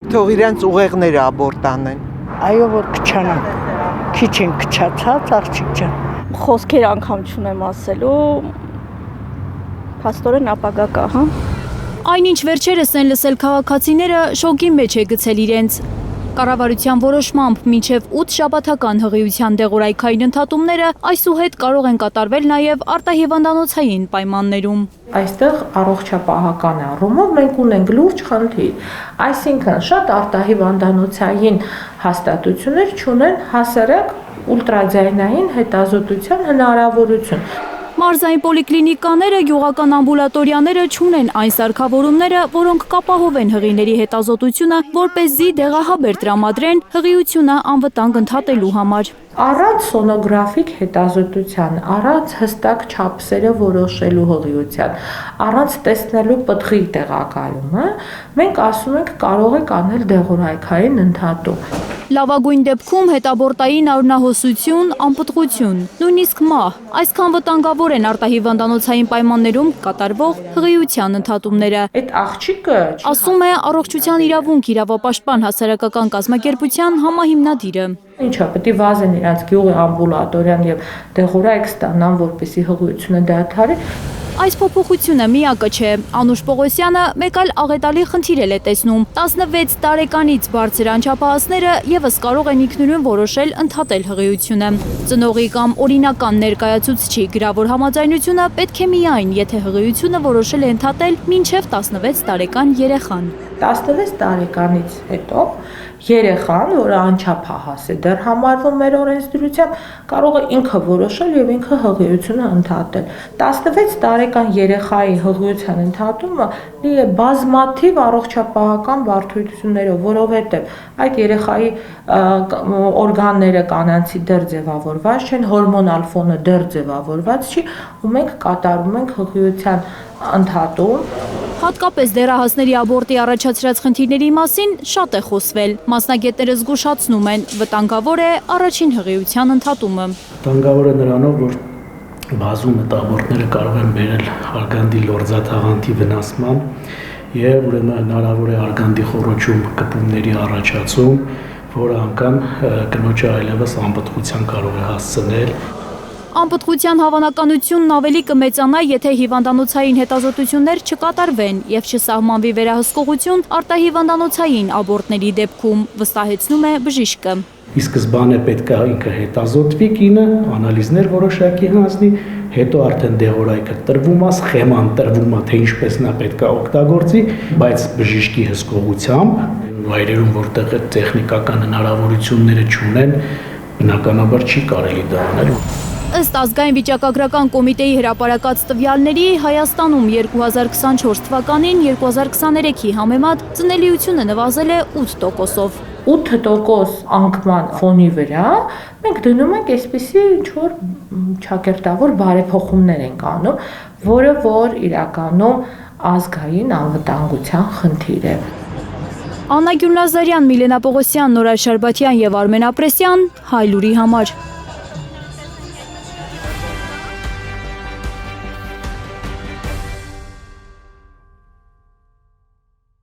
Թող իրենց ուղեղները աբորտ անեն։ Այո, որ քչանան։ Քիչ են քչացած, աղջիկ ջան։ Խոսքեր անգամ չունեմ ասելու, փաստորեն ապագա կա, հա։ Այնինչ վերջերս են լսել քաղաքացիները շոկի մեջ է գցել իրենց։ Կառավարության որոշմամբ մինչև 8 շաբաթական հղիության դեղորայքային ընդհատումները այսուհետ կարող են կատարվել նաև արտահիվանդանոցային պայմաններում։ Այստեղ առողջապահական առումով մենք ունենք լուրջ խնդիր, այսինքն շատ արտահիվանդանոցային հաստատություններ չունեն հասարակ ուլտրաձայնային հետազոտության հնարավորություն։ Մարզային պոլիկլինիկաները, գյուղական ամբուլատորիաները չունեն այն սարքավորումները, որոնք կապահովեն հղիների հետազոտությունը, որպեսզի դեղահաբեր տրամադրեն հղիությունը անվտանգ ընդհատելու համար։ Առանց սոնոգրաֆիկ հետազոտության, առանց հստակ չափսերը որոշելու հղիության, առանց տեսնելու պտղի տեղակայումը, մենք ասում ենք կարող է կանել դեղորայքային ընդհատում։ Լավագույն դեպքում հետաբորտային արյունահոսություն, անպտղություն, նույնիսկ մահ, այսքան վտանգավոր են արտահիվանդանոցային պայմաններում կատարվող հղիության ընդհատումները։ Այդ աղջիկը Ասում է առողջության իրավունք իրավապաշտպան հասարակական կազմակերպության համահիմնադիրը։ Ինչա, պետք է վազեն իրանց գյուղի ամբուլատորիան եւ դեղորայք ստանան, որպեսզի հղիությունը դադարի։ Այս փոփոխությունը միակը չէ։ Անուշ Պողոսյանը մեկ այլ աղետալի խնդիր է տեսնում։ 16 տարեկանից բարձր անչափահասները եւս կարող են ինքնուրույն որոշել ընդհատել հղիությունը։ Ծնողի կամ օրինական ներկայացուցչի գրավոր համաձայնությունը պետք է միայն, եթե հղիությունը որոշել է ընդհատել մինչև 16 տարեկան երեխան։ 16 տարեկանից հետո երեխան, որը անչափահաս է, դեռ համարվում մեր օրենսդրությամբ, կարող է ինքը որոշել եւ ինքը հղիությունը ընդհատել։ 16 տարեկան երեխայի հղիության ընդհատումը լի է բազմաթիվ առողջապահական բարդություններով, որովհետեւ այդ երեխայի օրգանները կանանցի դեռ ձևավորված չեն, հորմոնալ ֆոնը դեռ ձևավորված չի, ու մենք կատարում ենք հղիության ընդհատում։ Հատկապես դեռահասների աբորտի առաջացրած խնդիրների մասին շատ է խոսվել։ Մասնագետները զգուշացնում են, վտանգավոր է առաջին հղիության ընդհատումը։ Վտանգավոր է նրանով, որ բազում մտաբորտները կարող են բերել արգանդի լորձաթաղանթի վնասման եւ ուրեմն հնարավոր է արգանդի խոռոչում կպումների առաջացում, որը անգամ կնոջը այլևս անպտղության կարող է հասցնել։ Անպտղության հավանականությունն ավելի կմեծանա, եթե հիվանդանոցային հետազոտություններ չկատարվեն եւ չսահմանվի վերահսկողություն արտահիվանդանոցային աբորտների դեպքում, վստահեցնում է բժիշկը։ Ի սկզբանե պետք է ինքը հետազոտվի կինը, անալիզներ որոշակի հանձնի, հետո արդեն դեղորայքը տրվում է, սխեման տրվում է, թե ինչպես նա պետք է օգտագործի, բայց բժիշկի հսկողությամբ վայրերում, որտեղ տեխնիկական հնարավորությունները չունեն, բնականաբար չի կարելի դա անել։ Ըստ ազգային վիճակագրական կոմիտեի հրապարակած տվյալների Հայաստանում 2024 թվականին 2023-ի համեմատ ծնելիությունը նվազել է 8%-ով։ 8% անկման ֆոնի վրա մենք դնում ենք այսպիսի ինչ-որ ճակերտավոր բարեփոխումներ ենք անում, որը որ իրականում ազգային անվտանգության խնդիր է։ Աննա Գյուլնազարյան, Միլենա Պողոսյան, Նորա Շարբաթյան եւ Արմեն Ապրեսյան, Հայլուրի համար։